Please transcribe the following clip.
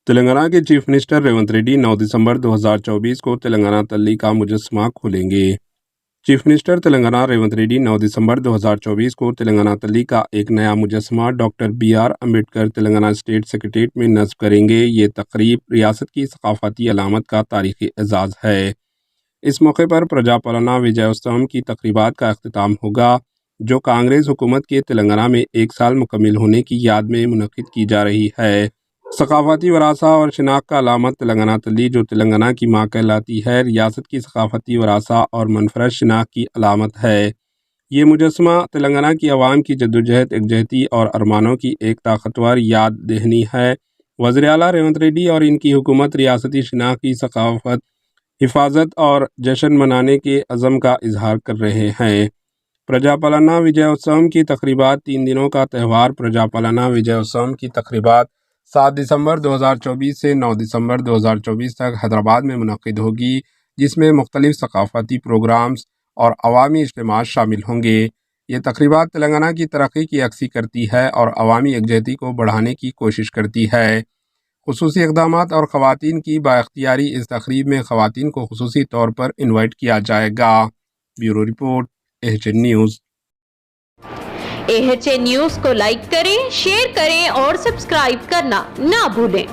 تلنگانہ کے chief minister Revanth Reddy 9 دسمبر 2024 کو تلنگانہ تلی کا مجسمہ کھولیں گے۔ چیف منسٹر تلنگانہ ریونت ریڈی 9 دسمبر 2024 کو تلنگانہ تلی کا ایک نیا مجسمہ doctor B R Ambedkar Telangana state secretariat میں نصب کریں گے۔ یہ تقریب ریاست کی ثقافتی علامت کا تاریخی اعزاز ہے۔ اس موقع پر پرجا پالنا وجے کی تقریبات کا اختتام ہوگا، جو کانگریس حکومت کے تلنگانہ میں 1 سال مکمل ہونے کی یاد میں منعقد کی جا رہی ہے۔ ثقافتی ورثہ اور شناخت کا علامت تلنگانہ تلی، جو تلنگانہ کی ماں کہلاتی ہے، ریاست کی ثقافتی ورثہ اور منفرد شناخت کی علامت ہے۔ یہ مجسمہ تلنگانہ کی عوام کی جدوجہد، یکجہتی اور ارمانوں کی ایک طاقتور یاد دہانی ہے۔ وزیر اعلیٰ ریونت ریڈی اور ان کی حکومت ریاستی شناخت کی ثقافت، حفاظت اور جشن منانے کے عزم کا اظہار کر رہے ہیں۔ پرجا پالنا وجے کی تقریبات 3 دنوں کا تہوار پرجا پالنا وجے کی تقریبات 7 دسمبر 2024 سے 9 دسمبر 2024 تک حیدرآباد میں منعقد ہوگی، جس میں مختلف ثقافتی پروگرامز اور عوامی اجتماعات شامل ہوں گے۔ یہ تقریبات تلنگانہ کی ترقی کی عکاسی کرتی ہے اور عوامی یکجہتی کو بڑھانے کی کوشش کرتی ہے۔ خصوصی اقدامات اور خواتین کی بااختیاری: اس تقریب میں خواتین کو خصوصی طور پر انوائٹ کیا جائے گا۔ Bureau report, AHN news. AHN news کو لائک کریں، شیئر کریں اور سبسکرائب کرنا نہ بھولیں۔